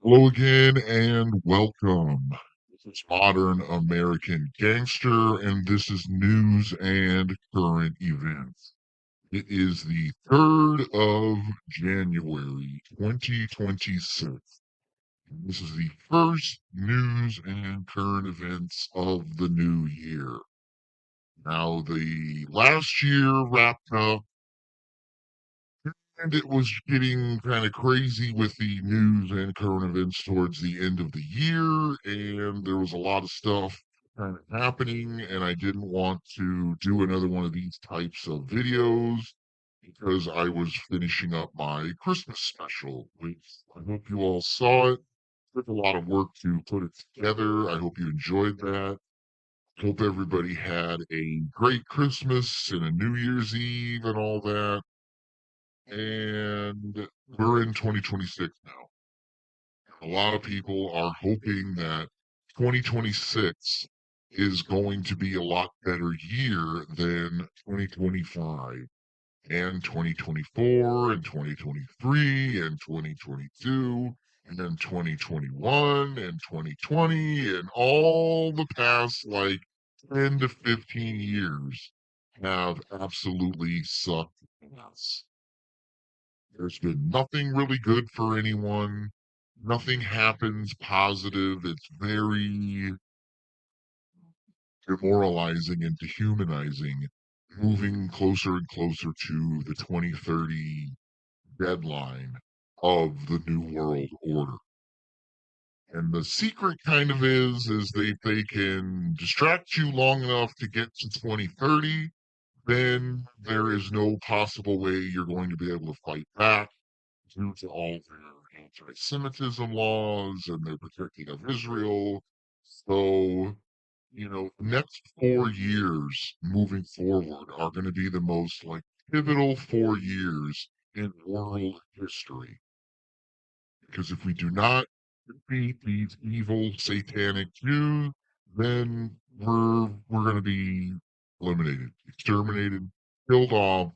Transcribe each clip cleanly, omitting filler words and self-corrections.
Hello again and welcome. This is Modern American Gangster, and this is news and current events. It is the 3rd of January, 2026. This is the first news and current events of the new year. Now, the last year wrapped up and it was getting kind of crazy with the news and current events towards the end of the year, and there was a lot of stuff kind of happening, and I didn't want to do another one of these types of videos because I was finishing up my Christmas special, which I hope you all saw it. Took a lot of work to put it together. I hope you enjoyed that. Hope everybody had a great Christmas and a New Year's Eve and all that. And we're in 2026 now. A lot of people are hoping that 2026 is going to be a lot better year than 2025 and 2024 and 2023 and 2022 and then 2021 and 2020 and all the past like 10 to 15 years have absolutely sucked ass. There's been nothing really good for anyone. Nothing happens positive. It's very demoralizing and dehumanizing, moving closer and closer to the 2030 deadline of the New World Order. And the secret kind of is they can distract you long enough to get to 2030, then there is no possible way you're going to be able to fight back due to all their anti-Semitism laws and their protecting of Israel. So, next 4 years moving forward are going to be the most like pivotal 4 years in world history. Because if we do not defeat these evil satanic Jews, then we're going to be eliminated, exterminated, killed off,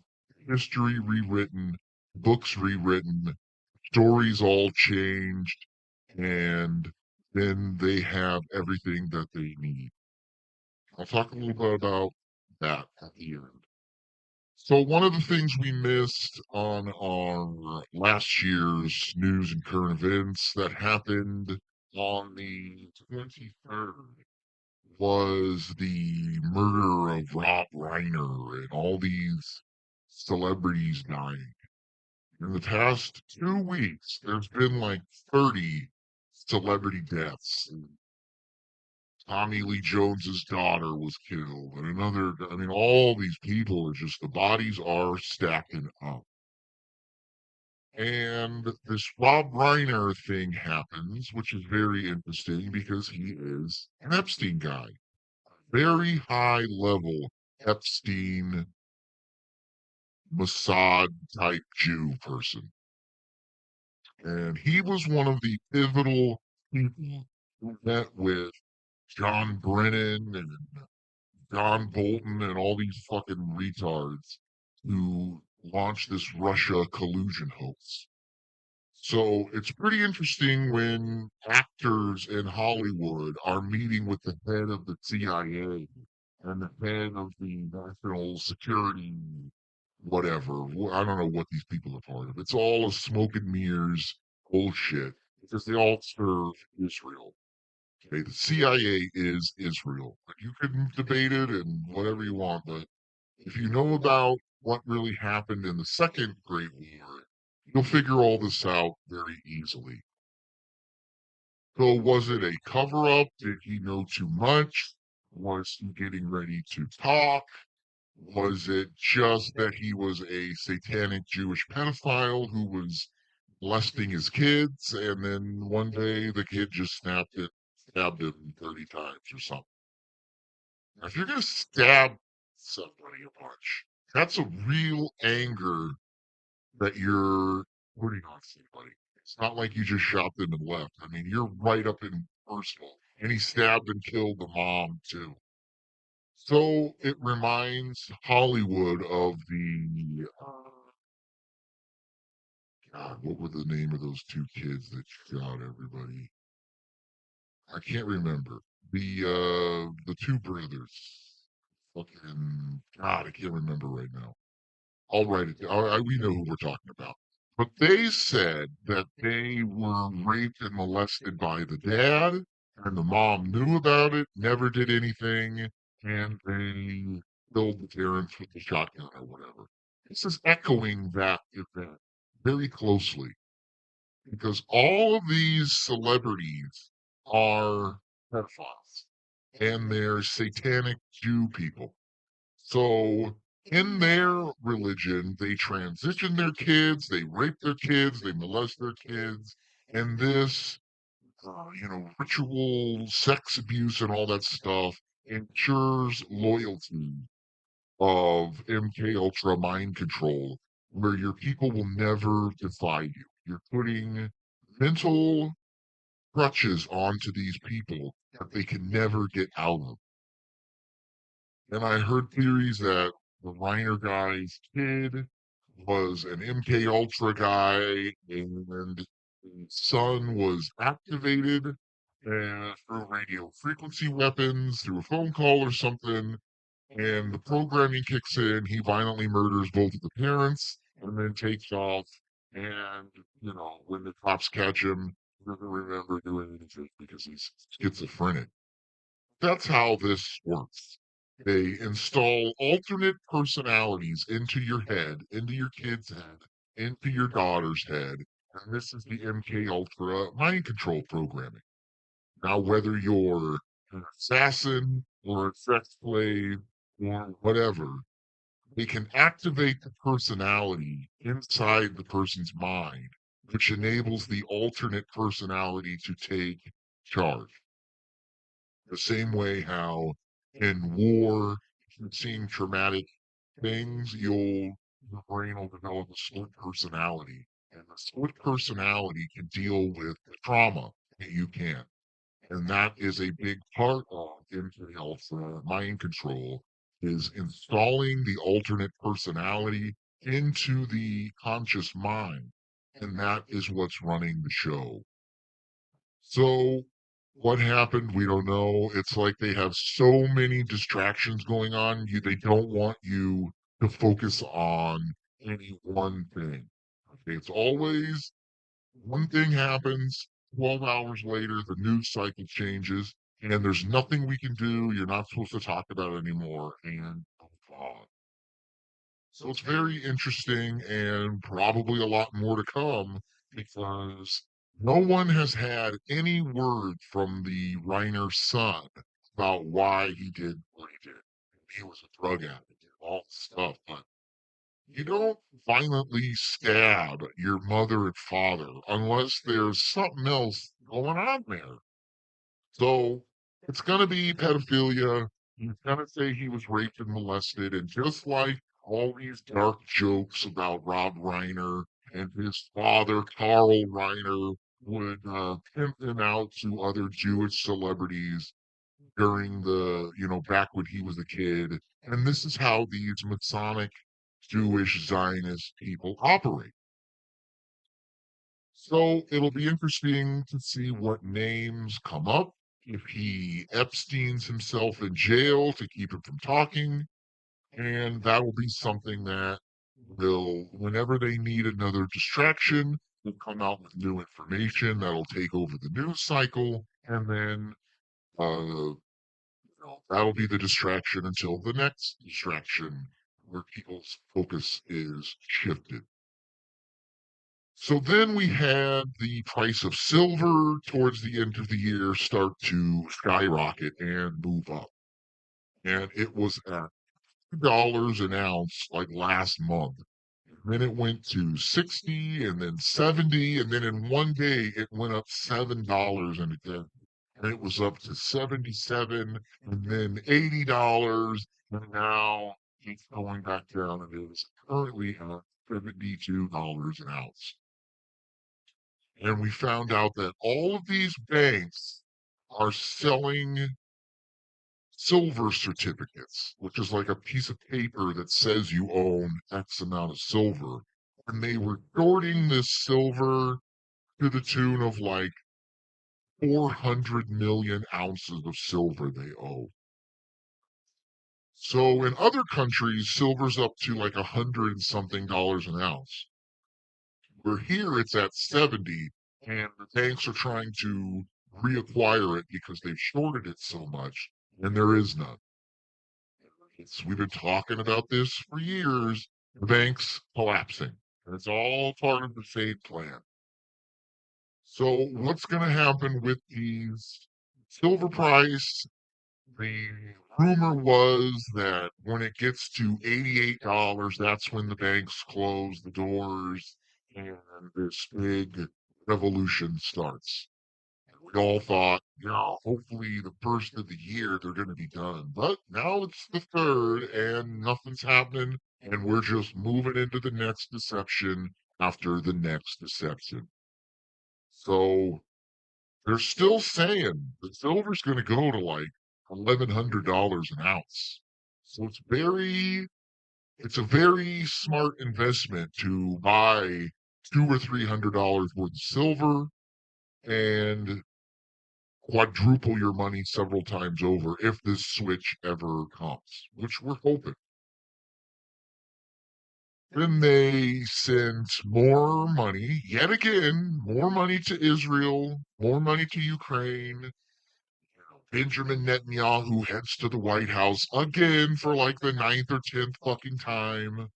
history rewritten, books rewritten, stories all changed, and then they have everything that they need. I'll talk a little bit about that at the end. So, one of the things we missed on our last year's news and current events that happened on the 23rd was the murder of Rob Reiner and all these celebrities dying. In the past 2 weeks, there's been like 30 celebrity deaths. Tommy Lee Jones's daughter was killed, and I mean, all these people are just, the bodies are stacking up. And this Rob Reiner thing happens, which is very interesting because he is an Epstein guy. Very high level Epstein Mossad type Jew person. And he was one of the pivotal people who met with John Brennan and John Bolton and all these fucking retards who launched this Russia collusion hoax. So it's pretty interesting when actors in Hollywood are meeting with the head of the CIA and the head of the national security, whatever. I don't know what these people are part of. It's all a smoke and mirrors bullshit because they all serve Israel. Okay, the CIA is Israel. But you can debate it and whatever you want, but if you know about what really happened in the Second Great War, you'll figure all this out very easily. So was it a cover up? Did he know too much? Was he getting ready to talk? Was it just that he was a satanic Jewish pedophile who was molesting his kids, and then one day the kid just stabbed him 30 times or something? Now, if you're going to stab somebody a bunch, that's a real anger that you're putting on somebody. It's not like you just shot them and left. I mean, you're right up in personal. And he stabbed and killed the mom, too. So it reminds Hollywood of the God, what were the name of those two kids that shot everybody? I can't remember. The two brothers. Fucking God, I can't remember right now. I'll write it down. We know who we're talking about. But they said that they were raped and molested by the dad, and the mom knew about it, never did anything, and they killed the parents with the shotgun or whatever. This is echoing that event very closely because all of these celebrities are pedophiles and they're satanic Jew people. So in their religion, they transition their kids, they rape their kids, they molest their kids, and this, ritual sex abuse and all that stuff ensures loyalty of MK Ultra mind control, where your people will never defy you. You're putting mental crutches onto these people that they can never get out of. And I heard theories that the Reiner guy's kid was an MK Ultra guy, and his son was activated through radio frequency weapons, through a phone call or something, and the programming kicks in. He violently murders both of the parents, and then takes off. And when the cops catch him, he doesn't remember doing anything because he's schizophrenic. That's how this works. They install alternate personalities into your head, into your kid's head, into your daughter's head, and this is the MK Ultra mind control programming. Now, whether you're an assassin or a sex slave or whatever, they can activate the personality inside the person's mind, which enables the alternate personality to take charge. The same way how in war, if you're seeing traumatic things, your brain will develop a split personality. And the split personality can deal with the trauma that you can't. And that is a big part of MK Ultra mind control is installing the alternate personality into the conscious mind. And that is what's running the show. So what happened? We don't know. It's like they have so many distractions going on. They don't want you to focus on any one thing. Okay, it's always one thing happens. 12 hours later, the news cycle changes, and there's nothing we can do. You're not supposed to talk about it anymore, and move on. So it's very interesting and probably a lot more to come because no one has had any word from the Reiner son about why he did what he did. He was a drug addict and all this stuff, but you don't violently stab your mother and father unless there's something else going on there. So it's going to be pedophilia. He's going to say he was raped and molested. And just like all these dark jokes about Rob Reiner and his father, Carl Reiner, would pimp him out to other Jewish celebrities during back when he was a kid. And this is how these Masonic Jewish Zionist people operate. So it'll be interesting to see what names come up. If he Epstein's himself in jail to keep him from talking, and that will be something that will, whenever they need another distraction, will come out with new information that'll take over the news cycle, and then that'll be the distraction until the next distraction where people's focus is shifted. So then we had the price of silver towards the end of the year start to skyrocket and move up. And it was at $2 an ounce like last month. Then it went to 60 and then 70. And then in one day, it went up $7 and again. And it was up to 77 and then $80. And now it's going back down and it is currently at $72 an ounce. And we found out that all of these banks are selling silver certificates, which is like a piece of paper that says you own X amount of silver. And they were shorting this silver to the tune of like 400 million ounces of silver they owe. So in other countries, silver's up to like 100 and something an ounce. Where here it's at 70, and the banks are trying to reacquire it because they've shorted it so much, and there is none. We've been talking about this for years. The banks collapsing. And it's all part of the same plan. So what's going to happen with these silver price? The rumor was that when it gets to $88, that's when the banks close the doors and this big revolution starts. We all thought, hopefully the first of the year they're going to be done. But now it's the third and nothing's happening. And we're just moving into the next deception after the next deception. So they're still saying the silver's going to go to like $1,100 an ounce. So it's a very smart investment to buy $200 or $300 worth of silver and quadruple your money several times over if this switch ever comes, which we're hoping. Then they sent more money, yet again, more money to Israel, more money to Ukraine. Benjamin Netanyahu heads to the White House again for like the ninth or tenth fucking time.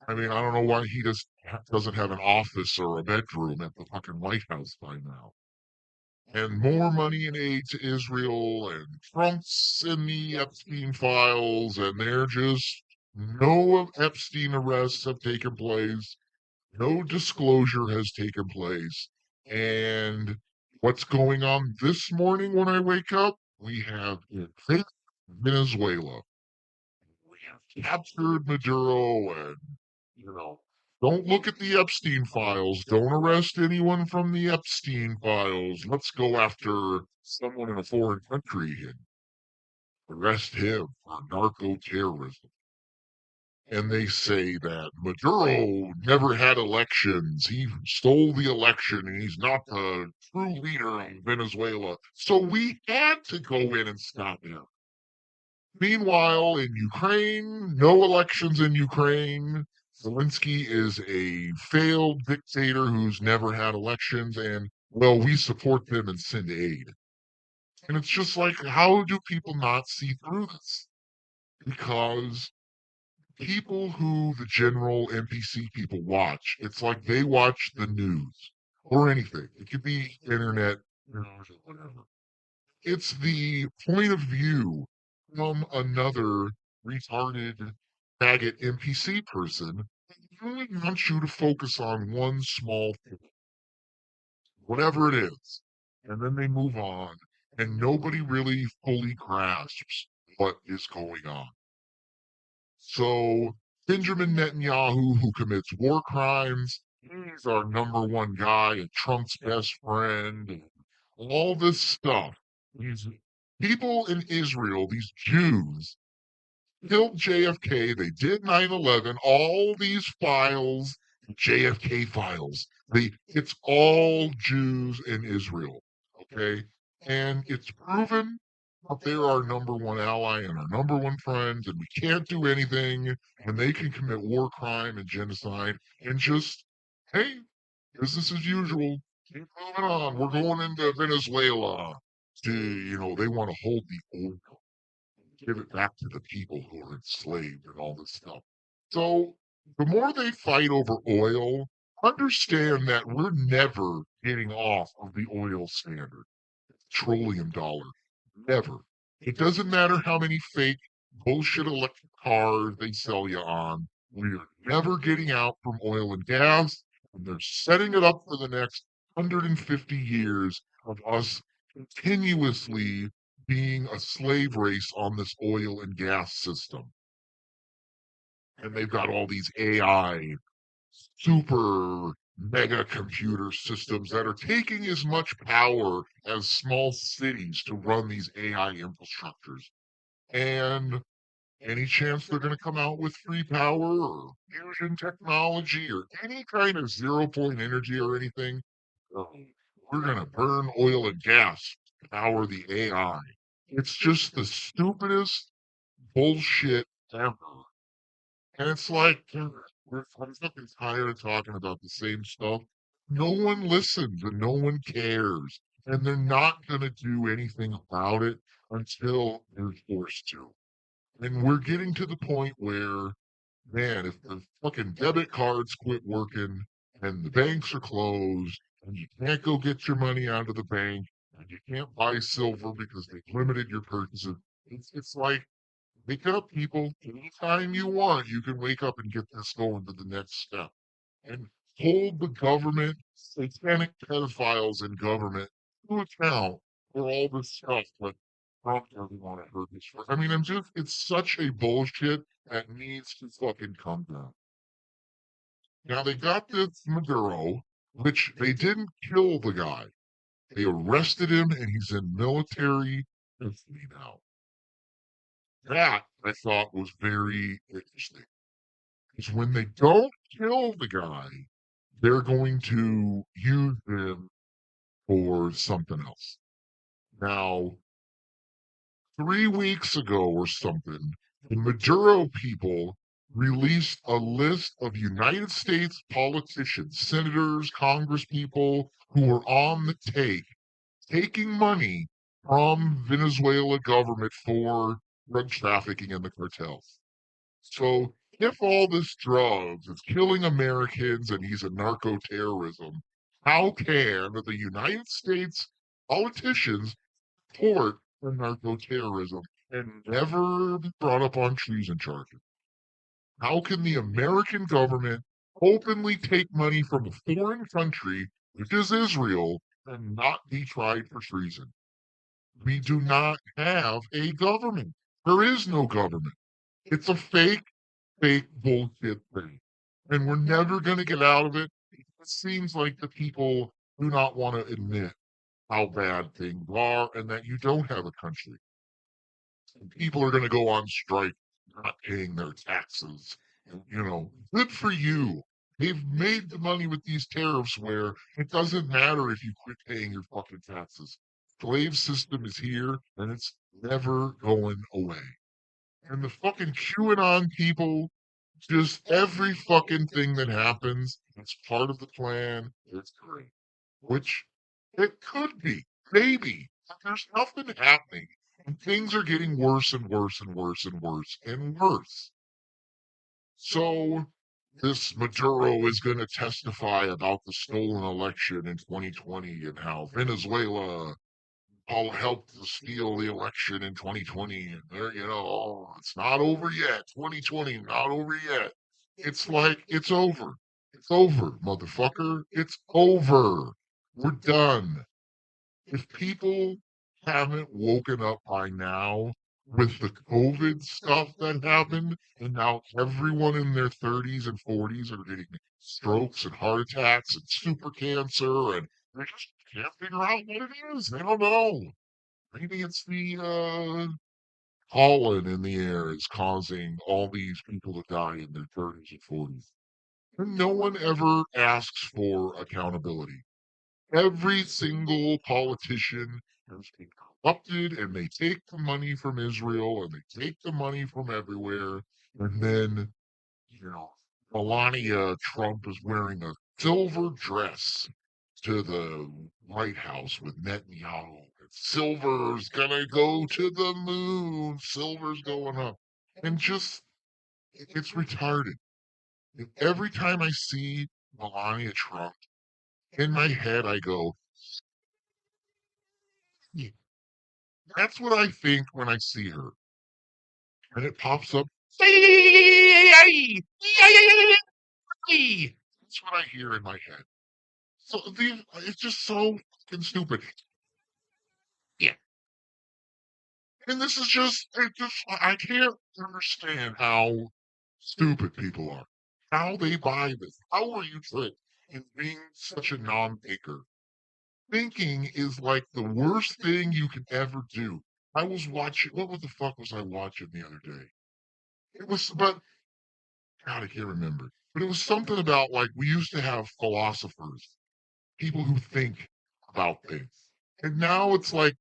I mean, I don't know why he doesn't have an office or a bedroom at the fucking White House by now. And more money and aid to Israel, and Trump's in the Epstein files, and they're just no Epstein arrests have taken place, no disclosure has taken place. And what's going on this morning when I wake up? We have Venezuela. We have captured Maduro, and you know, don't look at the Epstein files. Don't arrest anyone from the Epstein files. Let's go after someone in a foreign country and arrest him for narco terrorism. And they say that Maduro never had elections. He stole the election and he's not the true leader of Venezuela. So we had to go in and stop him. Meanwhile, in Ukraine, no elections in Ukraine. Zelensky is a failed dictator who's never had elections, and, well, we support them and send aid. And it's just like, how do people not see through this? Because people who the general NPC people watch, it's like they watch the news or anything. It could be internet, whatever. It's the point of view from another retarded faggot NPC person. They only want you to focus on one small thing, whatever it is. And then they move on, and nobody really fully grasps what is going on. So Benjamin Netanyahu, who commits war crimes, he's our number one guy and Trump's best friend, and all this stuff. These people in Israel, these Jews, killed JFK. They did 9/11. All these files, JFK files. It's all Jews in Israel. Okay, and it's proven that they're our number one ally and our number one friends, and we can't do anything when they can commit war crime and genocide and just, hey, business as usual. Keep moving on. We're going into Venezuela. They want to hold the oil, give it back to the people who are enslaved and all this stuff. So the more they fight over oil, understand that we're never getting off of the oil standard, petroleum dollar. Never. It doesn't matter how many fake bullshit electric cars they sell you on. We're never getting out from oil and gas, and they're setting it up for the next 150 years of us continuously being a slave race on this oil and gas system. And they've got all these AI super mega computer systems that are taking as much power as small cities to run these AI infrastructures. And Any chance they're going to come out with free power or fusion technology or any kind of 0 point energy or anything? No. We're going to burn oil and gas to power the AI. It's just the stupidest bullshit ever. And it's like, I'm fucking tired of talking about the same stuff. No one listens and no one cares. And they're not going to do anything about it until they're forced to. And we're getting to the point where, man, if the fucking debit cards quit working and the banks are closed and you can't go get your money out of the bank and you can't buy silver because they've limited your purchases, it's like, wake up, people. Anytime you want, you can wake up and get this going to the next step. And hold the government, satanic pedophiles in government, to account for all this stuff that Trump doesn't want to hurt his friends. I mean, it's such a bullshit that needs to fucking come down. Now, they got this Maduro, which they didn't kill the guy. They arrested him, and he's in military custody now. That, I thought, was very interesting. Because when they don't kill the guy, they're going to use him for something else. Now, 3 weeks ago or something, the Maduro people released a list of United States politicians, senators, congresspeople who were on the take, taking money from Venezuela government for drug trafficking in the cartels. So if all this drugs is killing Americans and he's a narco-terrorism, how can the United States politicians support for narco-terrorism and never be brought up on treason charges? How can the American government openly take money from a foreign country, which is Israel, and not be tried for treason? We do not have a government. There is no government. It's a fake bullshit thing. And we're never going to get out of it. It seems like the people do not want to admit how bad things are and that you don't have a country. And people are going to go on strike, not paying their taxes. And, good for you. They've made the money with these tariffs where it doesn't matter if you quit paying your fucking taxes. Slave system is here and it's never going away. And the fucking QAnon people, just every fucking thing that happens, it's part of the plan. It's great. Which it could be, maybe. But there's nothing happening. And things are getting worse and worse and worse and worse and worse. So this Maduro is going to testify about the stolen election in 2020 and how Venezuela all helped to steal the election in 2020. And there, oh, it's not over yet. 2020, not over yet. It's like, it's over. It's over, motherfucker. It's over. We're done. If people haven't woken up by now with the COVID stuff that happened, and now everyone in their 30s and 40s are getting strokes and heart attacks and super cancer, and they just can't figure out what it is. They don't know. Maybe it's the pollen in the air is causing all these people to die in their 30s and 40s. And no one ever asks for accountability. Every single politician has been corrupted, and they take the money from Israel and they take the money from everywhere. And then, you know, Melania Trump is wearing a silver dress to the White House with Netanyahu. Silver's gonna go to the moon. Silver's going up. And just, it's retarded. And every time I see Melania Trump, in my head I go, "Yeah, that's what I think when I see her." And it pops up. That's what I hear in my head. So it's just so fucking stupid. Yeah. And this is just, I can't understand how stupid people are. How they buy this. How are you tricked in being such a non-thinker? Thinking is like the worst thing you can ever do. I was watching, what the fuck was I watching the other day? It was, but God, I can't remember. But it was something about like we used to have philosophers, people who think about things. And now it's like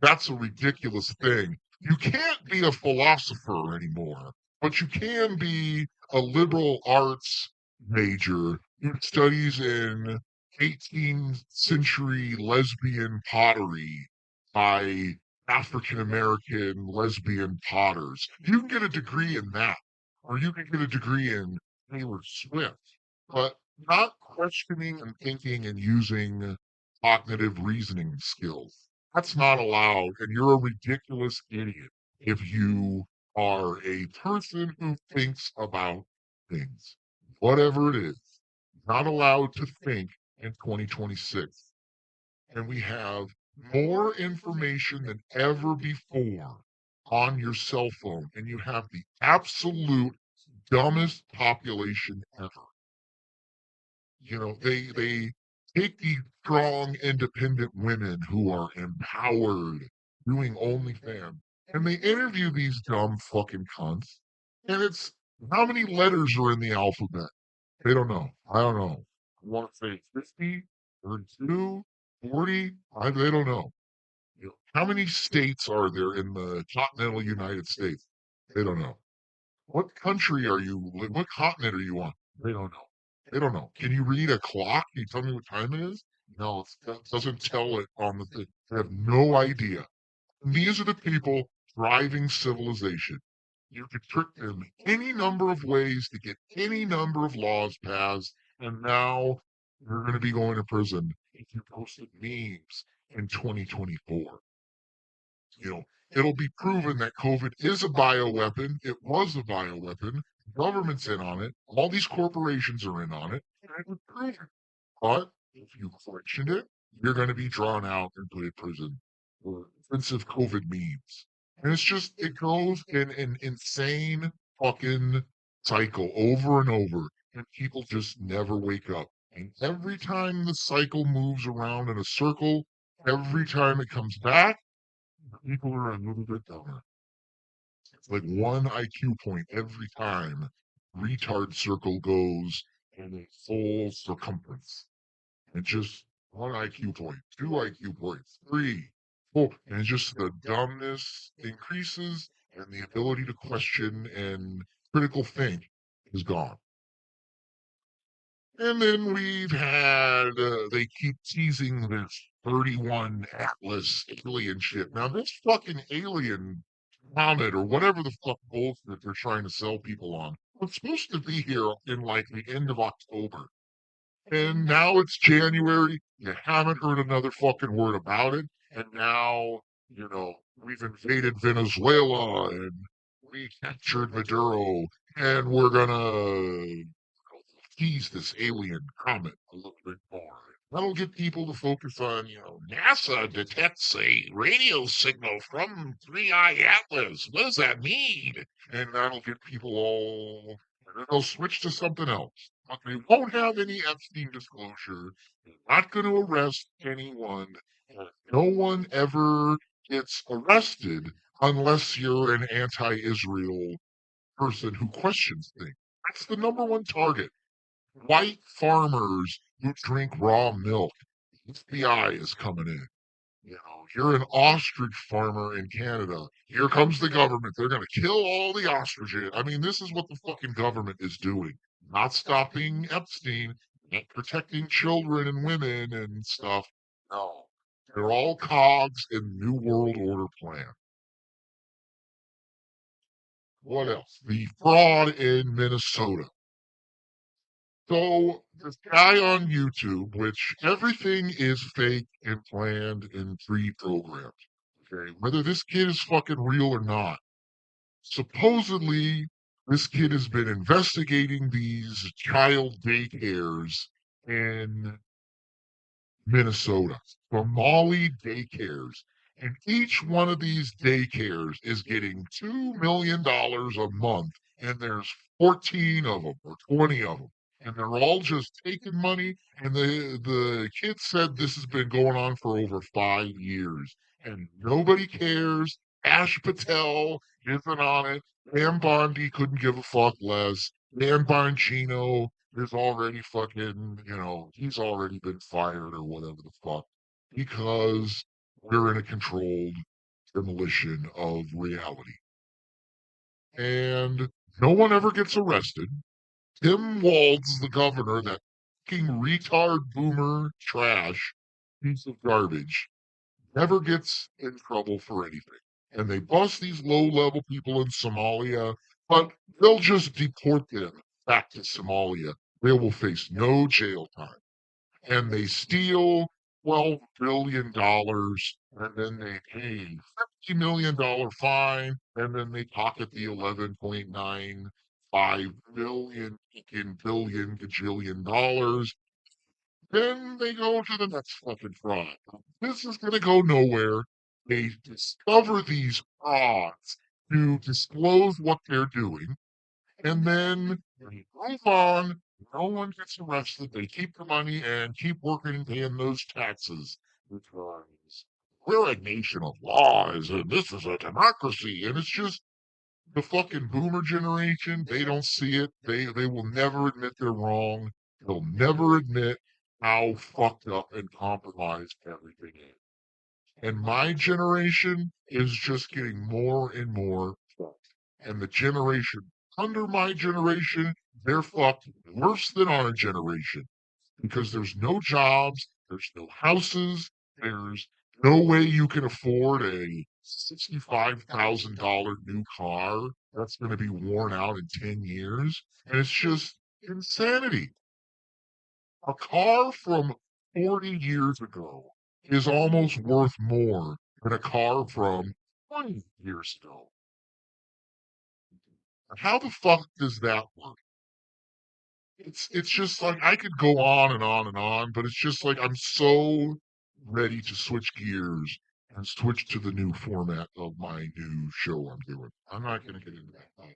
that's a ridiculous thing. You can't be a philosopher anymore, but you can be a liberal arts major who studies in 18th century lesbian pottery by African American lesbian potters. You can get a degree in that, or you can get a degree in Taylor Swift, but not questioning and thinking and using cognitive reasoning skills. That's not allowed, and you're a ridiculous idiot if you are a person who thinks about things. Whatever it is, not allowed to think in 2026. And we have more information than ever before on your cell phone, and you have the absolute dumbest population ever. They take these strong, independent women who are empowered, doing OnlyFans, and they interview these dumb fucking cunts. And it's how many letters are in the alphabet? They don't know. I don't know. I want to say 50, 32, 40. They don't know. How many states are there in the continental United States? They don't know. What country are you? What continent are you on? They don't know. They don't know. Can you read a clock? Can you tell me what time it is? No, it doesn't tell it on the thing. They have no idea. And these are the people driving civilization. You could trick them any number of ways to get any number of laws passed, and now you're going to be going to prison if you posted memes in 2024. You know, it'll be proven that COVID is a bioweapon. It was a bioweapon. Government's in on it. All these corporations are in on it. And it was proven. But if you question it, you're going to be drawn out and put in prison for offensive COVID memes. And it's just, it goes in an insane fucking cycle over and over. And people just never wake up. And every time the cycle moves around in a circle, every time it comes back, people are a little bit dumber. It's like one IQ point every time retard circle goes in a full circumference. And just one IQ point, two IQ points, three, four, and just the dumbness increases and the ability to question and critical think is gone. And then we've had, they keep teasing this 31 Atlas alien ship. Now, this fucking alien comet or whatever the fuck bullshit they're trying to sell people on was supposed to be here in like the end of October. And now it's January. You haven't heard another fucking word about it. And now, we've invaded Venezuela and we captured Maduro and we're gonna tease this alien comet a little bit more. That'll get people to focus on, NASA detects a radio signal from Three Eye Atlas. What does that mean? And that'll get people all, and then they'll switch to something else. But they won't have any Epstein disclosure. They're not going to arrest anyone. And no one ever gets arrested unless you're an anti-Israel person who questions things. That's the number one target. White farmers who drink raw milk. The FBI is coming in. You're an ostrich farmer in Canada. Here comes the government. They're going to kill all the ostriches. I mean, this is what the fucking government is doing. Not stopping Epstein, not protecting children and women and stuff. No. They're all cogs in the New World Order plan. What else? The fraud in Minnesota. So this guy on YouTube, which everything is fake and planned and pre-programmed. Okay, whether this kid is fucking real or not. Supposedly, this kid has been investigating these child daycares in Minnesota, Somali daycares. And each one of these daycares is getting $2 million a month. And there's 14 of them or 20 of them. And they're all just taking money. And the kid said this has been going on for over 5 years. And nobody cares. Ash Patel isn't on it. Dan Bondi couldn't give a fuck less. Dan Bongino is already fucking, he's already been fired or whatever the fuck because we're in a controlled demolition of reality. And no one ever gets arrested. Tim Walz, the governor, that fucking retard boomer trash piece of garbage, never gets in trouble for anything. And they bust these low level people in Somalia, but they'll just deport them back to Somalia. They will face no jail time. And they steal $12 billion, and then they pay $50 million fine, and then they pocket the 11.95 billion gajillion dollars. Then they go to the next fucking fraud. This is going to go nowhere. They discover these frauds to disclose what they're doing, and then they move on. No one gets arrested. They keep the money and keep working and paying those taxes. Because we're a nation of laws, and this is a democracy. And it's just the fucking boomer generation. They don't see it. They will never admit they're wrong. They'll never admit how fucked up and compromised everything is. And my generation is just getting more and more fucked. And the generation under my generation, they're fucked worse than our generation because there's no jobs, there's no houses, there's no way you can afford a $65,000 new car that's going to be worn out in 10 years. And it's just insanity. A car from 40 years ago is almost worth more than a car from 20 years ago. How the fuck does that work? It's just like I could go on and on and on, but it's just like I'm so ready to switch gears and switch to the new format of my new show I'm doing. I'm not going to get into that.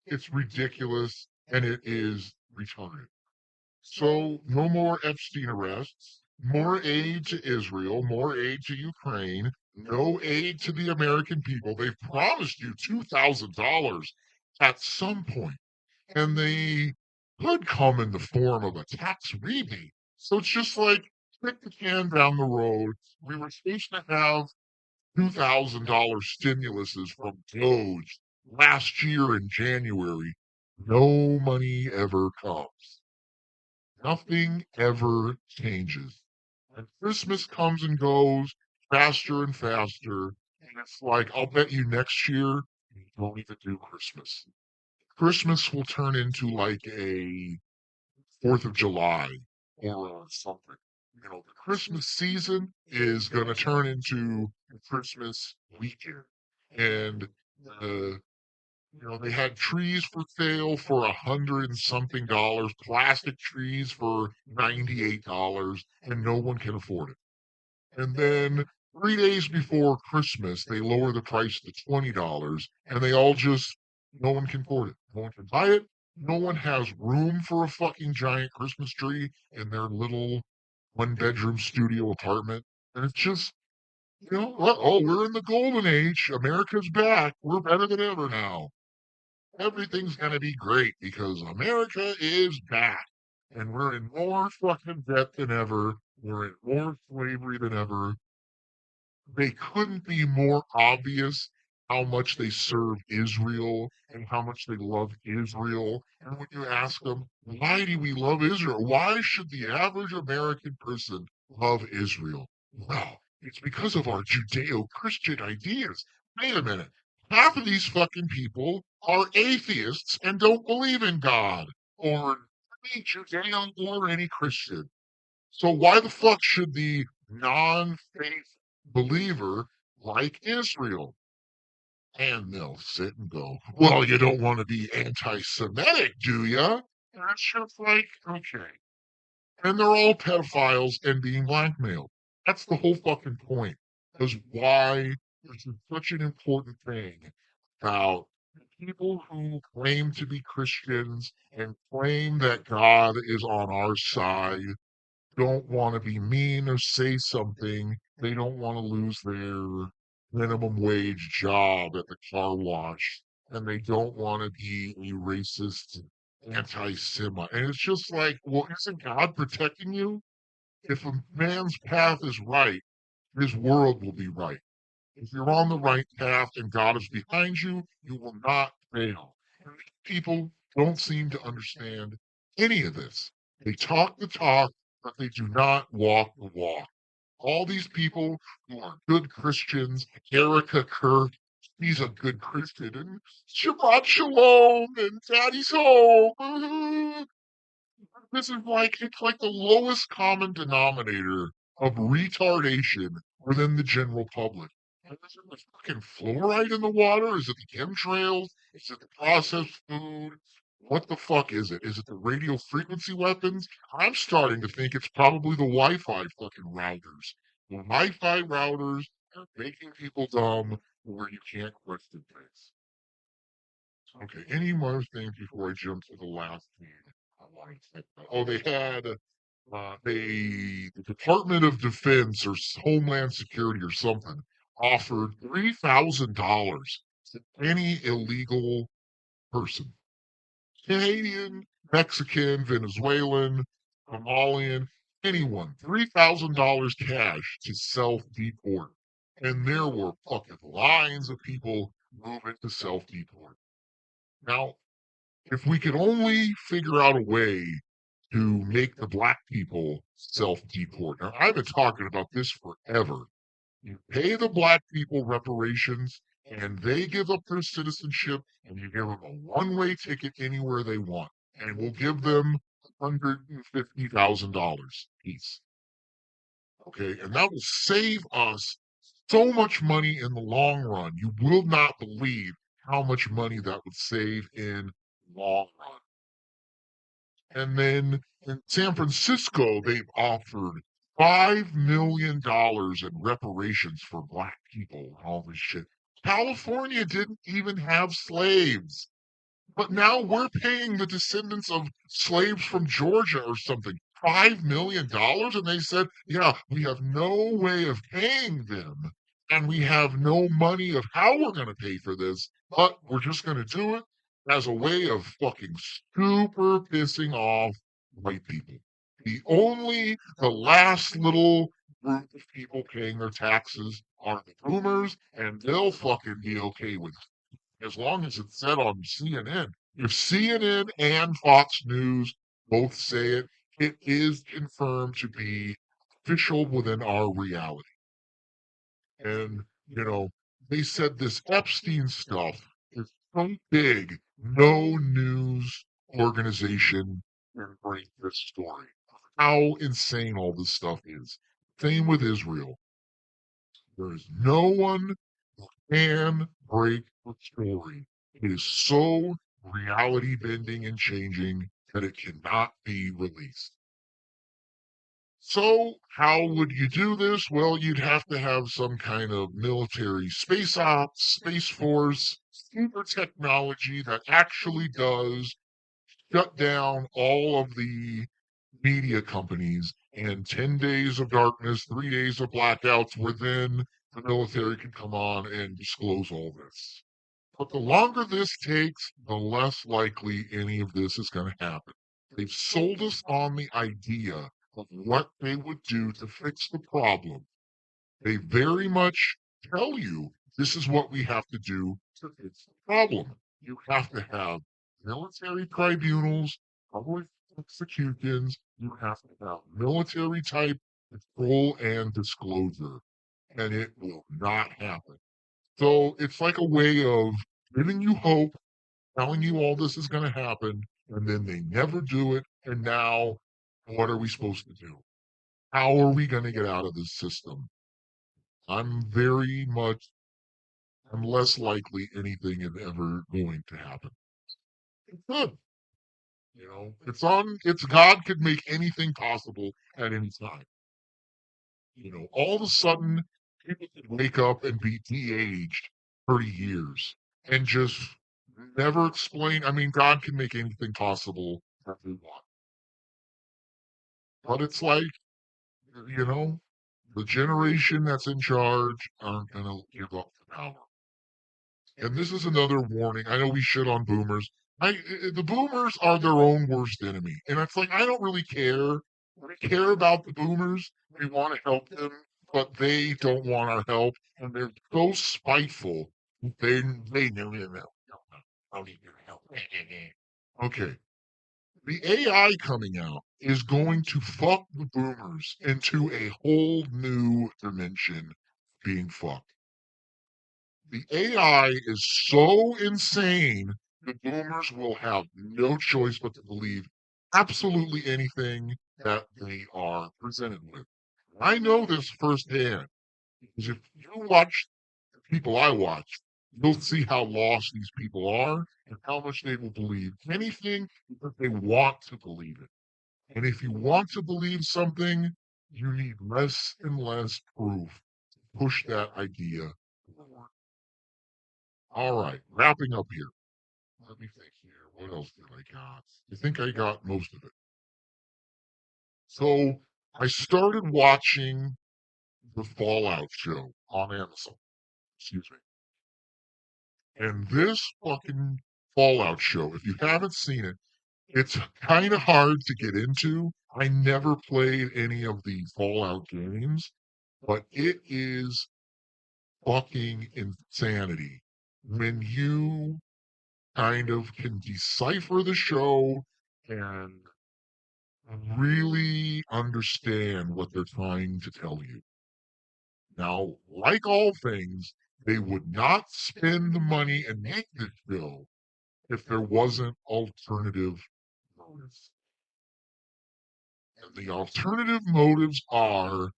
It's ridiculous and it is retarded. So no more Epstein arrests, more aid to Israel, more aid to Ukraine, no aid to the American people. They've promised you $2,000 at some point, and they could come in the form of a tax rebate. So it's just like kick the can down the road. We were supposed to have $2,000 stimuluses from Doge last year in January. No money ever comes. Nothing ever changes. And Christmas comes and goes faster and faster. And it's like, I'll bet you next year you don't even do Christmas. Christmas will turn into like a 4th of July or something. The Christmas season is going to turn into the Christmas weekend. And they had trees for sale for 100 and something dollars, plastic trees for $98, and no one can afford it. And then 3 days before Christmas, they lower the price to $20, and no one can afford it. No one can buy it. No one has room for a fucking giant Christmas tree in their little one-bedroom studio apartment. And it's just, we're in the golden age. America's back. We're better than ever now. Everything's going to be great because America is back. And we're in more fucking debt than ever. We're in more slavery than ever. They couldn't be more obvious how much they serve Israel and how much they love Israel. And when you ask them, why do we love Israel? Why should the average American person love Israel? Well, it's because of our Judeo Christian ideas. Wait a minute. Half of these fucking people are atheists and don't believe in God or any Judeo or any Christian. So why the fuck should the non-faith believer like Israel? And they'll sit and go, well, you don't want to be anti-Semitic, do you? And it's just like, okay. And they're all pedophiles and being blackmailed. That's the whole fucking point. Because why is it such an important thing about people who claim to be Christians and claim that God is on our side don't want to be mean or say something. They don't want to lose their minimum wage job at the car wash, and they don't want to be a racist anti-Semite. And it's just like, well, isn't God protecting you? If a man's path is right, his world will be right. If you're on the right path and God is behind you, you will not fail. And these people don't seem to understand any of this. They talk the talk, but they do not walk the walk. All these people who are good Christians, Erica Kirk, she's a good Christian, and Shabbat Shalom, and Daddy's home. This is like, it's like the lowest common denominator of retardation within the general public. And is it the fucking fluoride in the water? Is it the chemtrails? Is it the processed food? What the fuck is it? Is it the radio frequency weapons? I'm starting to think it's probably the Wi-Fi fucking routers. The Wi-Fi routers are making people dumb where you can't question things. Okay, any more things before I jump to the last thing I want to talk about? Oh, they had the Department of Defense or Homeland Security or something offered $3,000 to any illegal person, Canadian, Mexican, Venezuelan, Somalian, anyone, $3,000 cash to self-deport. And there were fucking lines of people moving to self-deport. Now, if we could only figure out a way to make the black people self-deport. Now, I've been talking about this forever. You pay the black people reparations, and they give up their citizenship, and you give them a one-way ticket anywhere they want. And we'll give them $150,000 each. Okay, and that will save us so much money in the long run. You will not believe how much money that would save in the long run. And then in San Francisco, they've offered $5 million in reparations for black people and all this shit. California didn't even have slaves. But now we're paying the descendants of slaves from Georgia or something $5 million. And they said, yeah, we have no way of paying them. And we have no money of how we're going to pay for this. But we're just going to do it as a way of fucking super pissing off white people. The last little group of people paying their taxes are the boomers, and they'll fucking be okay with as long as it's said on CNN. If CNN and Fox News both say it, it is confirmed to be official within our reality. And, you know, they said this Epstein stuff is so big, no news organization can break this story. How insane all this stuff is. Same with Israel. There is no one who can break the story. It is so reality bending and changing that it cannot be released. So, how would you do this? Well, you'd have to have some kind of military space ops, space force, super technology that actually does shut down all of the media companies, and 10 days of darkness, 3 days of blackouts, where then the military can come on and disclose all this. But the longer this takes, the less likely any of this is going to happen. They've sold us on the idea of what they would do to fix the problem. They very much tell you this is what we have to do to fix the problem. You have to have military tribunals, public executions, you have to have military type control and disclosure, and it will not happen. So it's like a way of giving you hope, telling you all this is going to happen, and then they never do it. And now, what are we supposed to do? How are we going to get out of this system? I'm very much, I'm less likely anything is ever going to happen. It's good. It's God could make anything possible at any time. All of a sudden, people could wake up and be de-aged 30 years and just never explain. I mean, God can make anything possible that we want. But it's like, you know, The generation that's in charge aren't going to give up the power. And this is another warning. I know we shit on boomers. The boomers are their own worst enemy. And it's like, I don't really care. We care about the boomers. We want to help them, but they don't want our help. And they're so spiteful. They know, I need your help. Okay. The AI coming out is going to fuck the boomers into a whole new dimension being fucked. The AI is so insane, the boomers will have no choice but to believe absolutely anything that they are presented with. I know this firsthand because if you watch the people I watch, you'll see how lost these people are and how much they will believe anything because they want to believe it. And if you want to believe something, you need less and less proof to push that idea forward. All right, wrapping up here. Let me think here. What else did I got? I think I got most of it. So I started watching the Fallout show on Amazon. Excuse me. And this fucking Fallout show, if you haven't seen it, it's kind of hard to get into. I never played any of the Fallout games, but it is fucking insanity when you kind of can decipher the show and really understand what they're trying to tell you. Now, like all things, they would not spend the money and make this show if there wasn't alternative motives. And the alternative motives are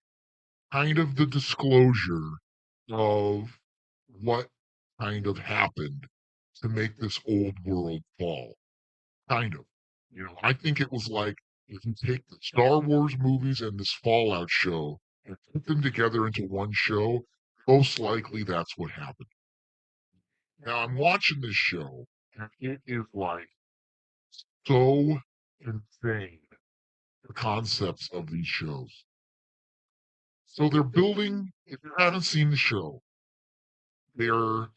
kind of the disclosure of what kind of happened to make this old world fall. Kind of. I think it was like if you take the Star Wars movies and this Fallout show and put them together into one show, most likely that's what happened. Now I'm watching this show and it is like so insane, the concepts of these shows. So they're building, if you haven't seen the show, they're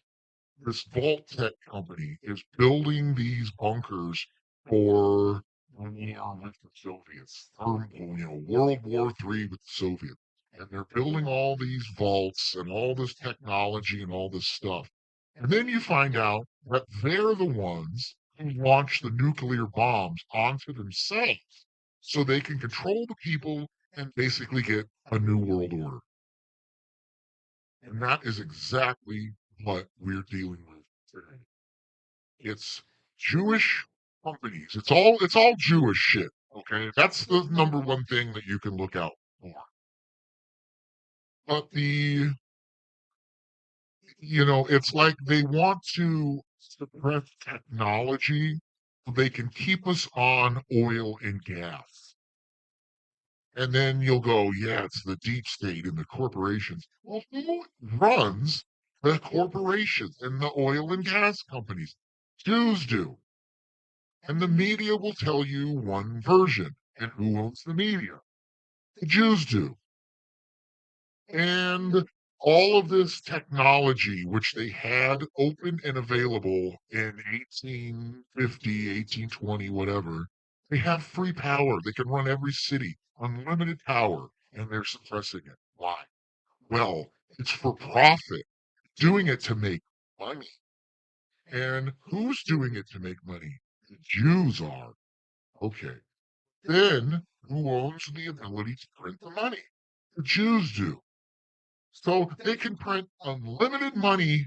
this Vault Tech company is building these bunkers for the war with the Soviets, or, World War III with the Soviets. And they're building all these vaults and all this technology and all this stuff. And then you find out that they're the ones who launch the nuclear bombs onto themselves so they can control the people and basically get a new world order. And that is exactly what we're dealing with today. It's Jewish companies. It's all Jewish shit. Okay, that's the number one thing that you can look out for. But it's like they want to suppress technology so they can keep us on oil and gas. And then you'll go, yeah, it's the deep state and the corporations. Well, who runs the corporations and the oil and gas companies? Jews do. And the media will tell you one version. And who owns the media? The Jews do. And all of this technology, which they had open and available in 1850, 1820, whatever, they have free power. They can run every city, unlimited power, and they're suppressing it. Why? Well, it's for profit, doing it to make money. And who's doing it to make money? The Jews are. Okay. Then who owns the ability to print the money? The Jews do. So they can print unlimited money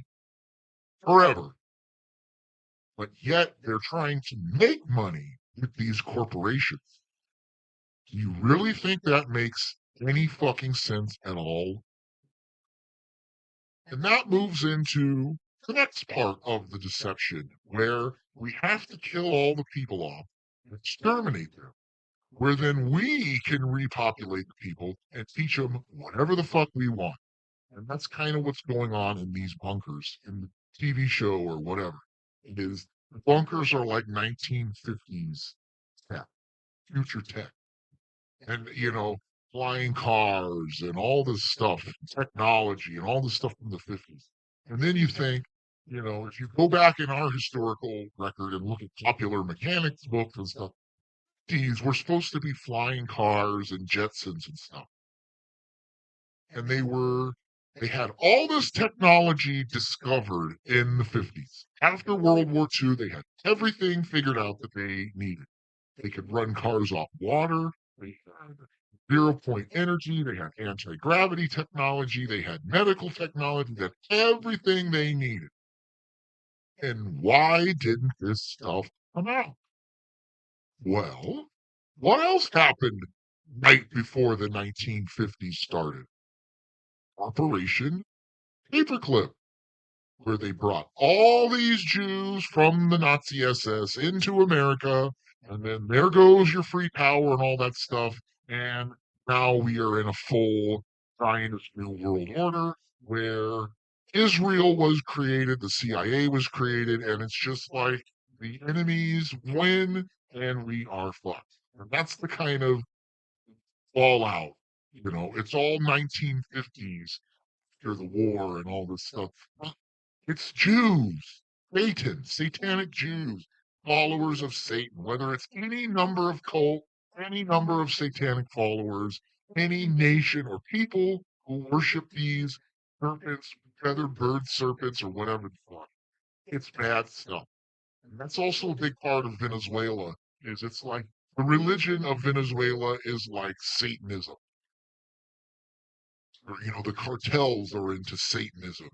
forever. But yet they're trying to make money with these corporations. Do you really think that makes any fucking sense at all? And that moves into the next part of the deception, where we have to kill all the people off, exterminate them, where then we can repopulate the people and teach them whatever the fuck we want. And that's kind of what's going on in these bunkers in the TV show or whatever. It is the bunkers are like 1950s tech, future tech. And flying cars and all this stuff, technology and all this stuff from the 50s. And then you think, if you go back in our historical record and look at popular mechanics books and stuff, these were supposed to be flying cars and Jetsons and stuff. And they had all this technology discovered in the 50s. After World War II, they had everything figured out that they needed. They could run cars off water. They had 0 point energy. They had anti-gravity technology. They had medical technology. They had everything they needed. And why didn't this stuff come out? Well, what else happened right before the 1950s started? Operation Paperclip, where they brought all these Jews from the Nazi SS into America, and then there goes your free power and all that stuff. And now we are in a full Zionist New World Order where Israel was created, the CIA was created, and it's just like the enemies win and we are fucked. And that's the kind of fallout. It's all 1950s after the war and all this stuff. It's Jews, Satan, satanic Jews, followers of Satan, whether it's any number of cult, any number of satanic followers, any nation or people who worship these serpents, feathered bird serpents, or whatever the fuck. It's bad stuff. And that's also a big part of Venezuela, is it's like the religion of Venezuela is like Satanism. Or, the cartels are into Satanism.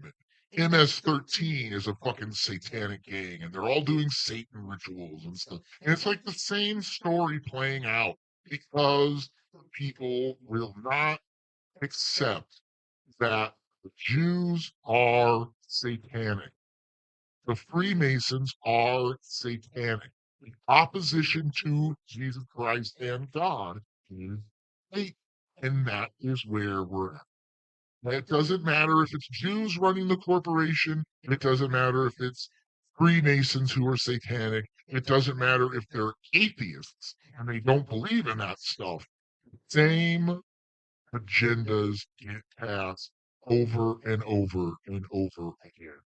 And MS-13 is a fucking satanic gang, and they're all doing Satan rituals and stuff. And it's like the same story playing out because people will not accept that the Jews are satanic. The Freemasons are satanic. The opposition to Jesus Christ and God is hate. And that is where we're at. It doesn't matter if it's Jews running the corporation. It doesn't matter if it's Freemasons who are satanic. It doesn't matter if they're atheists and they don't believe in that stuff. Same agendas get passed over and over and over again.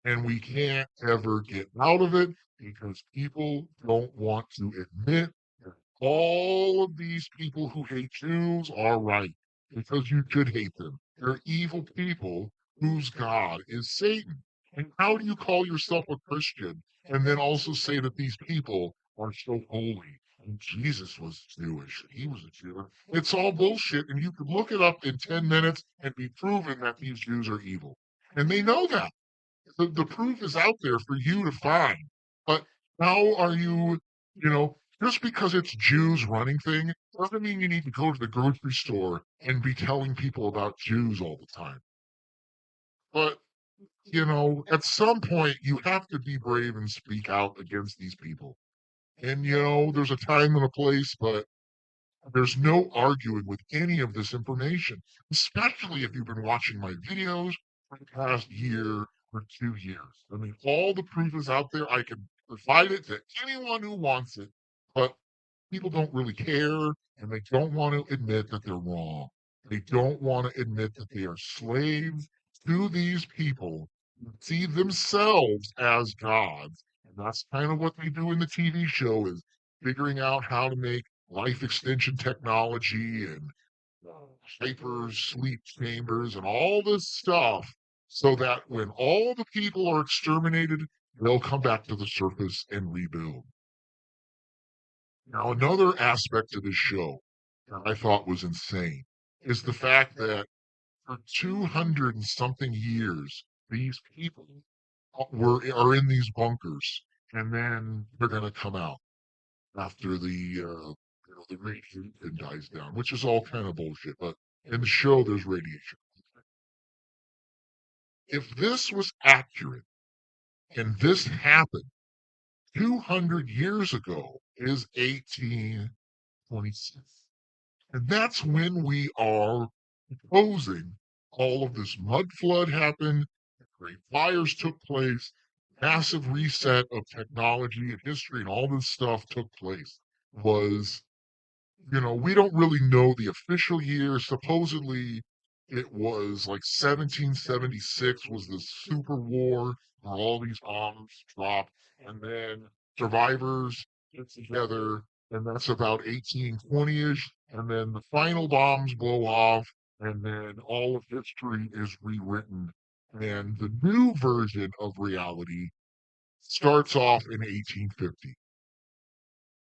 And we can't ever get out of it because people don't want to admit that all of these people who hate Jews are right, because you should hate them. They're evil people whose God is Satan. And how do you call yourself a Christian and then also say that these people are so holy? And Jesus was Jewish. He was a Jew. It's all bullshit, and you could look it up in 10 minutes and be proven that these Jews are evil. And they know that. The proof is out there for you to find. But how are just because it's Jews running thing doesn't mean you need to go to the grocery store and be telling people about Jews all the time. But, at some point you have to be brave and speak out against these people. And, there's a time and a place, but there's no arguing with any of this information, especially if you've been watching my videos for the past year or 2 years. I mean, all the proof is out there. I can provide it to anyone who wants it, but people don't really care and they don't want to admit that they're wrong. They don't want to admit that they are slaves to these people who see themselves as gods. And that's kind of what they do in the TV show, is figuring out how to make life extension technology and hyper sleep chambers and all this stuff so that when all the people are exterminated, they'll come back to the surface and rebuild. Now, another aspect of this show that I thought was insane is the fact that for 200 and something years, these people are in these bunkers, and then they're going to come out after the radiation dies down, which is all kind of bullshit. But in the show, there's radiation. If this was accurate and this happened 200 years ago, is 1826. And that's when we are proposing all of this mud flood happened, great fires took place, massive reset of technology and history and all this stuff took place. Was We don't really know the official year. Supposedly, it was like 1776 was the super war where all these bombs dropped, and then survivors get together, and that's about 1820-ish, and then the final bombs blow off, and then all of history is rewritten, and the new version of reality starts off in 1850.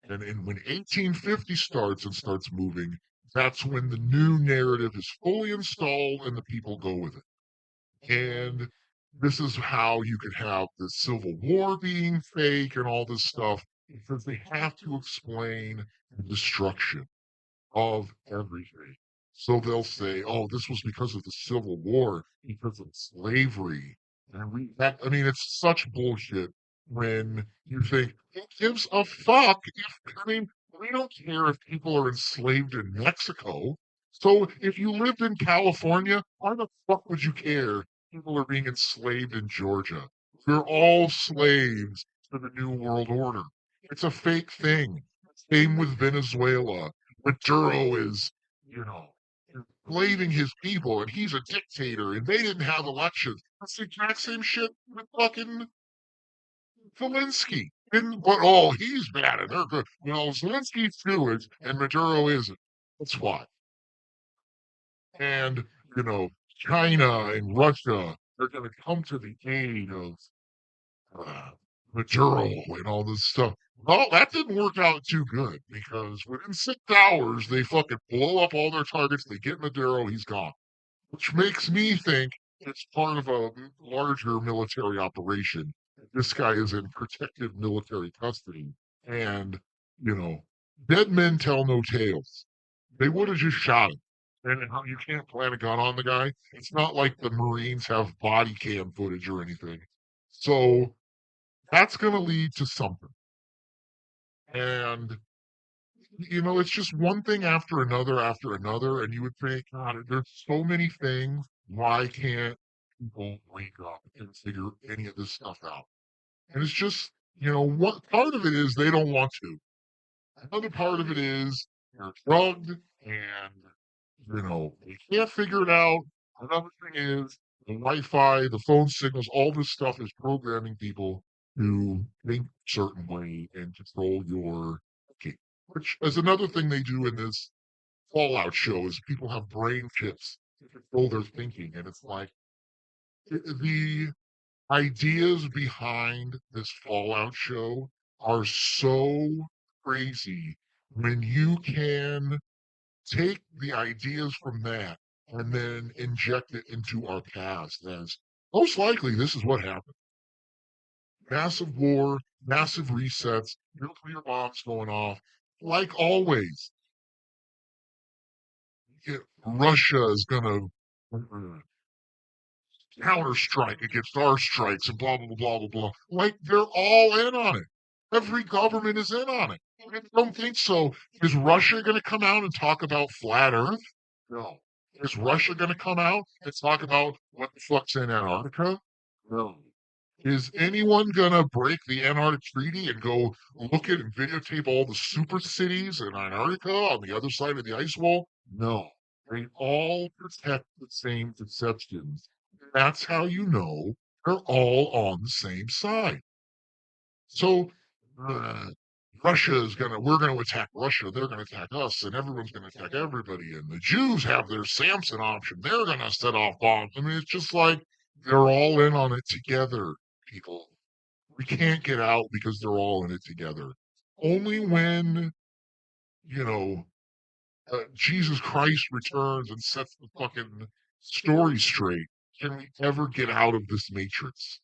And when 1850 starts and starts moving, that's when the new narrative is fully installed and the people go with it. And this is how you could have the Civil War being fake and all this stuff because they have to explain the destruction of everything. So they'll say, "Oh, this was because of the Civil War, because of slavery." And I mean, it's such bullshit when you think, who gives a fuck I mean, we don't care if people are enslaved in Mexico. So if you lived in California, why the fuck would you care? People are being enslaved in Georgia. We're all slaves to the New World Order. It's a fake thing. Same with Venezuela. Maduro is, you know, enslaving his people, and he's a dictator, and they didn't have elections. That's the exact same shit with fucking Zelensky. But he's bad and they're good. Well, Zelensky's Jewish and Maduro isn't. That's why. And China and Russia are going to come to the aid of uh, Maduro and all this stuff. Well, that didn't work out too good because within 6 hours, they fucking blow up all their targets. They get Maduro, he's gone. Which makes me think it's part of a larger military operation. This guy is in protective military custody. And, you know, dead men tell no tales. They would have just shot him. And you can't plant a gun on the guy. It's not like the Marines have body cam footage or anything. So that's going to lead to something. And, it's just one thing after another. And you would think, God, there's so many things. Why can't people wake up and figure any of this stuff out? And it's just, what part of it is they don't want to. Another part of it is they're drugged and, they can't figure it out. Another thing is the Wi-Fi, the phone signals, all this stuff is programming people to think a certain way and control your thinking. Which is another thing they do in this Fallout show is people have brain chips to control their thinking. And it's like the ideas behind this Fallout show are so crazy when you can take the ideas from that and then inject it into our past as most likely this is what happened. Massive war, massive resets, nuclear bombs going off. Like always, Russia is going to counter strike against our strikes and blah, blah, blah, blah, blah, blah. Like they're all in on it. Every government is in on it. I don't think so. Is Russia going to come out and talk about flat Earth? No. Is Russia going to come out and talk about what the fuck's in Antarctica? No. Is anyone going to break the Antarctic Treaty and go look at and videotape all the super cities in Antarctica on the other side of the ice wall? No. They all protect the same deceptions. That's how you know they're all on the same side. So uh, we're gonna attack Russia, they're gonna attack us, and everyone's gonna attack everybody. And the Jews have their Samson option, they're gonna set off bombs. I mean, it's just like they're all in on it together, people. We can't get out because they're all in it together. Only when, you know, Jesus Christ returns and sets the fucking story straight can we ever get out of this matrix.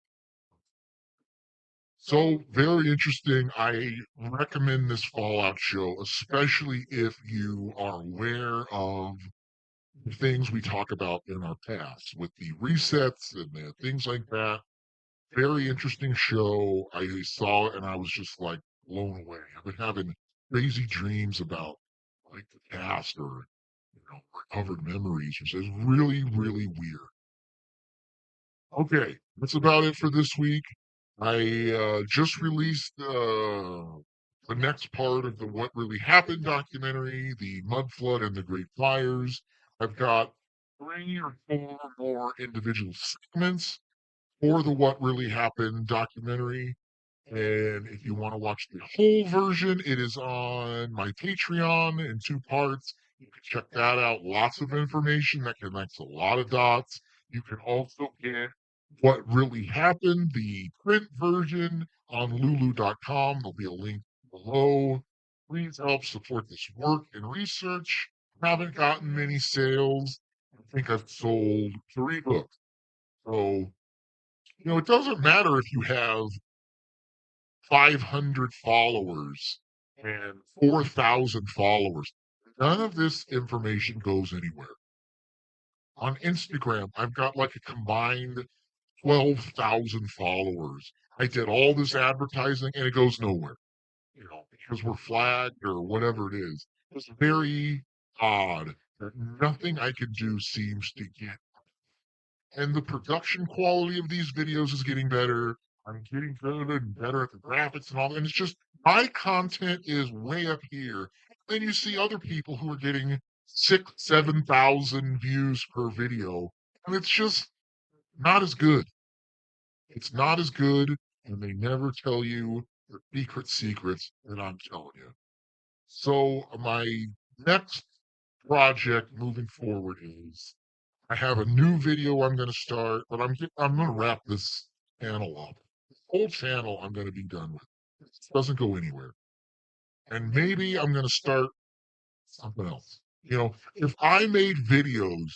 So very interesting. I recommend this Fallout show, especially if you are aware of the things we talk about in our past with the resets and the things like that. Very interesting show. I saw it and I was just like blown away. I've been having crazy dreams about like the past or recovered memories, which is really, really weird. Okay, that's about it for this week. I just released the next part of the What Really Happened documentary, the mud flood and the Great Fires. I've got 3 or 4 more individual segments for the What Really Happened documentary. And if you want to watch the whole version, it is on my Patreon in 2 parts. You can check that out. Lots of information that connects a lot of dots. You can also get What Really Happened, the print version on lulu.com. There'll be a link below. Please help support this work and research. Haven't gotten many sales. I think I've sold 3 books. So, it doesn't matter if you have 500 followers and 4,000 followers. None of this information goes anywhere. On Instagram, I've got like a combined 12,000 followers. I did all this advertising and it goes nowhere, because we're flagged or whatever it is. It's very odd that nothing I can do seems to get. And the production quality of these videos is getting better. I'm getting good and better at the graphics and all that. And it's just my content is way up here. Then you see other people who are getting 6, 7,000 views per video, and it's just not as good. It's not as good, and they never tell you the secrets that I'm telling you. So my next project moving forward is I have a new video I'm going to start, but I'm going to wrap this channel up. This whole channel I'm going to be done with. It doesn't go anywhere. And maybe I'm going to start something else. If I made videos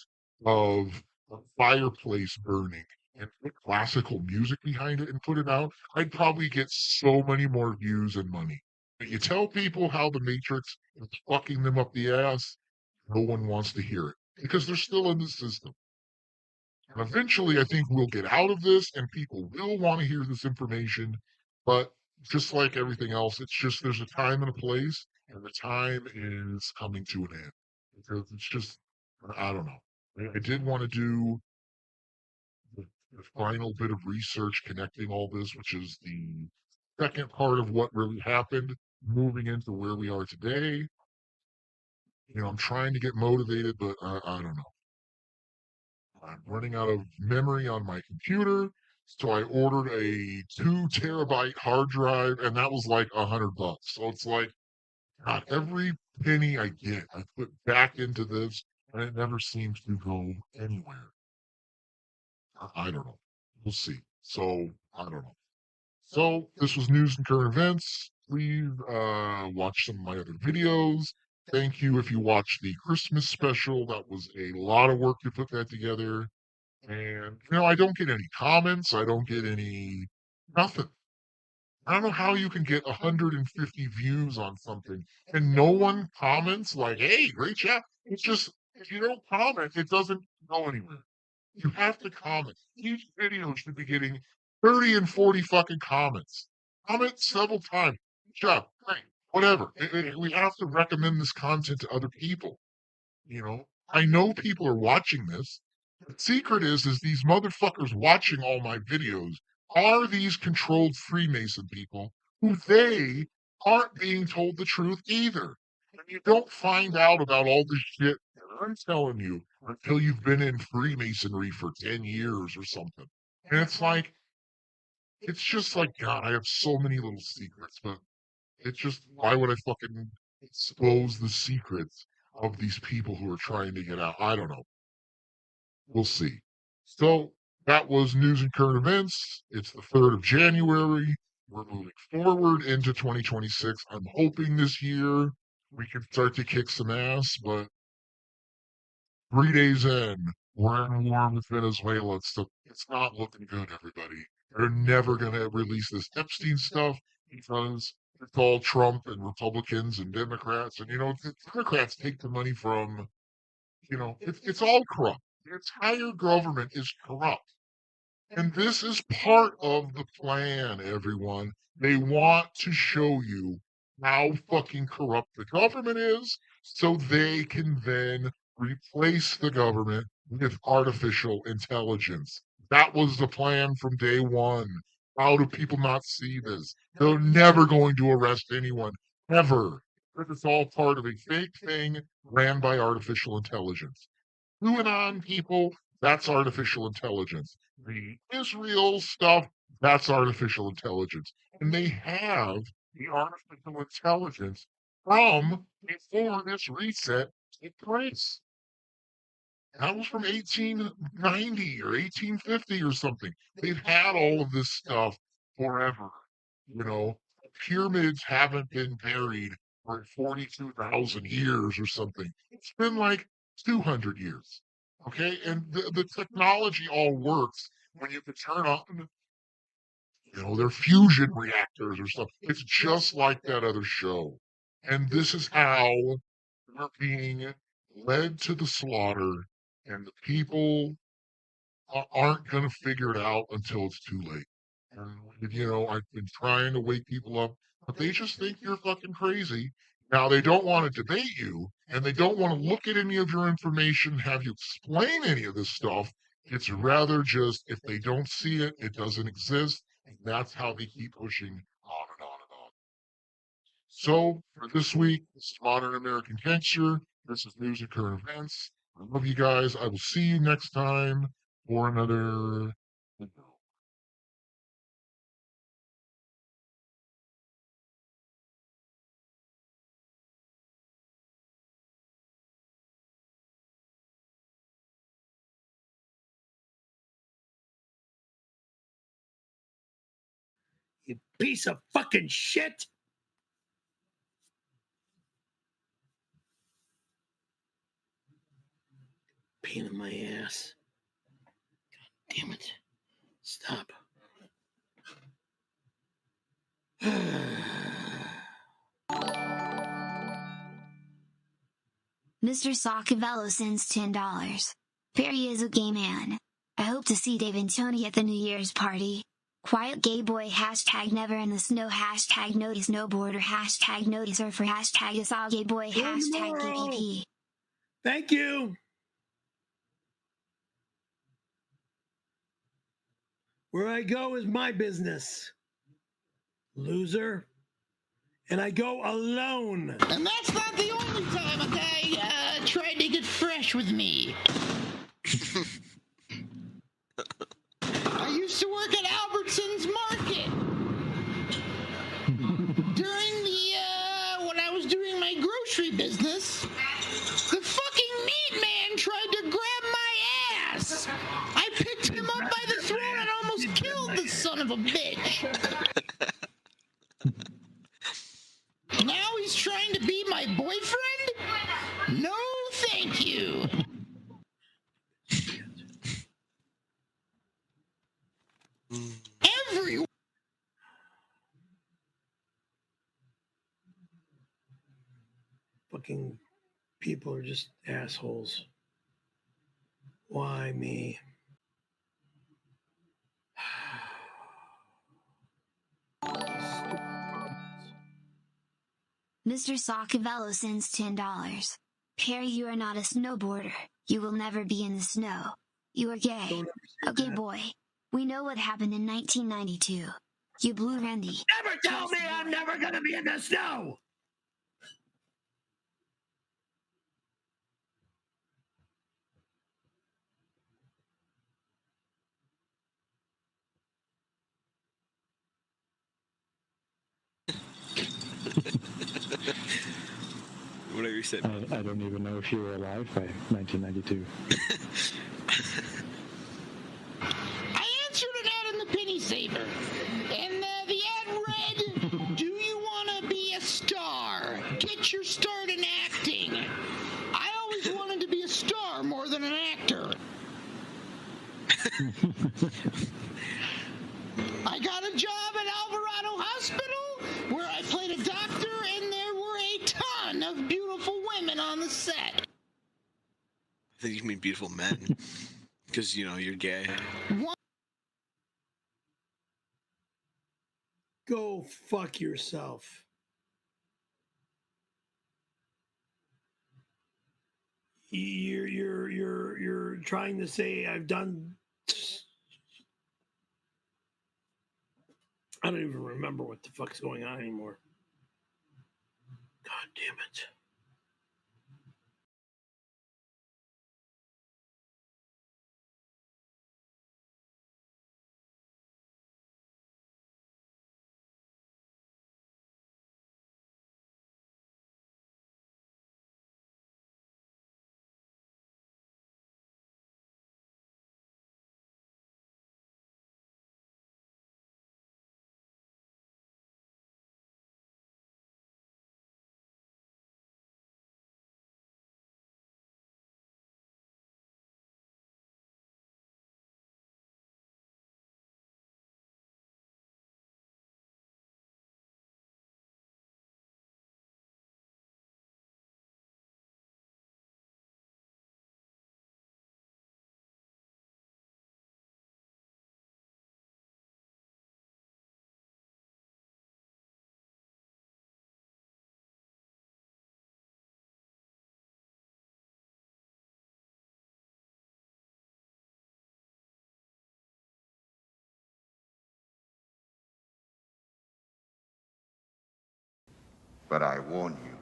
of a fireplace burning and put classical music behind it and put it out, I'd probably get so many more views and money. But you tell people how the Matrix is fucking them up the ass, no one wants to hear it because they're still in the system. And eventually, I think we'll get out of this and people will want to hear this information. But just like everything else, it's just there's a time and a place, and the time is coming to an end. Because it's just, I don't know. I did want to do the final bit of research connecting all this, which is the second part of what really happened, moving into where we are today. I'm trying to get motivated, but I don't know. I'm running out of memory on my computer, so I ordered a 2 terabyte hard drive, and that was like $100. So it's like, God, every penny I get, I put back into this, and it never seems to go anywhere. I don't know. We'll see. So I don't know. So this was news and current events. Please watch some of my other videos. Thank you if you watched the Christmas special. That was a lot of work to put that together. And, I don't get any comments. I don't get any nothing. I don't know how you can get 150 views on something and no one comments like, hey, great job. It's just, if you don't comment, it doesn't go anywhere. You have to comment. Each video should be getting 30 and 40 fucking comments. Comment several times. Good job. Great. Whatever. We have to recommend this content to other people. I know people are watching this. The secret is these motherfuckers watching all my videos are these controlled Freemason people who they aren't being told the truth either. And you don't find out about all this shit that I'm telling you until you've been in Freemasonry for 10 years or something. And it's just like, God, I have so many little secrets, but it's just, why would I fucking expose the secrets of these people who are trying to get out? I don't know. We'll see. So that was news and current events. It's the 3rd of January. We're moving forward into 2026. I'm hoping this year we can start to kick some ass, but 3 days in, we're in war with Venezuela. So it's not looking good, everybody. They're never going to release this Epstein stuff because it's all Trump and Republicans and Democrats. And, the Democrats take the money from, it's all corrupt. The entire government is corrupt. And this is part of the plan, everyone. They want to show you how fucking corrupt the government is so they can then replace the government with artificial intelligence. That was the plan from day one. How do people not see this? They're never going to arrest anyone, ever. Because it's all part of a fake thing ran by artificial intelligence. QAnon people, that's artificial intelligence. The Israel stuff, that's artificial intelligence. And they have the artificial intelligence from before this reset took place. That was from 1890 or 1850 or something. They've had all of this stuff forever. You know, pyramids haven't been buried for 42,000 years or something. It's been like 200 years. Okay. And the technology all works when you can turn on, their fusion reactors or something. It's just like that other show. And this is how we're being led to the slaughter, and the people aren't going to figure it out until it's too late. And, I've been trying to wake people up, but they just think you're fucking crazy. Now, they don't want to debate you, and they don't want to look at any of your information, have you explain any of this stuff. It's rather just, if they don't see it, it doesn't exist. And that's how they keep pushing on and on and on. So, for this week, this is Modern American Gangster. This is news and current events. I love you guys. I will see you next time for another. You piece of fucking shit. Pain in my ass. God damn it. Stop. Mr. Saccavello sends $10. Perry is a gay man. I hope to see Dave and Tony at the New Year's party. Quiet gay boy, hashtag never in the snow, hashtag notice no border, hashtag notice surfer, hashtag is all gay boy, hashtag PPP. Thank you. Where I go is my business. Loser. And I go alone. And that's not the only time a guy tried to get fresh with me. I used to work at Albertson's Market. During when I was doing my grocery business, the fucking meat man tried to grab my ass. I picked him up by the throat and almost killed the son of a bitch. Now he's trying to be my boyfriend? No, thank you. Everyone. Fucking people are just assholes. Why me? Mr. Saccavello sends $10. Perry, you are not a snowboarder. You will never be in the snow. You are gay. A gay boy. We know what happened in 1992. You blew Randy. Never tell me I'm never gonna be in the snow! Whatever you said. I don't even know if you were alive by 1992. I answered an ad in the Penny Saver, and the ad read, "Do you want to be a star? Get your start in acting." I always wanted to be a star more than an actor. I got a job at Alvarado Hospital where I played a doctor, and there were a ton of beautiful women on the set. I think you mean beautiful men. Because, you're gay. Go fuck yourself. You're trying to say I've done. I don't even remember what the fuck's going on anymore. God damn it. But I warn you,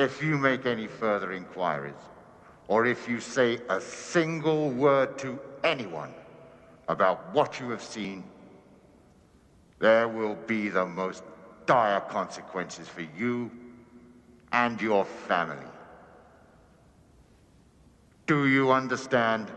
if you make any further inquiries, or if you say a single word to anyone about what you have seen, there will be the most dire consequences for you and your family. Do you understand?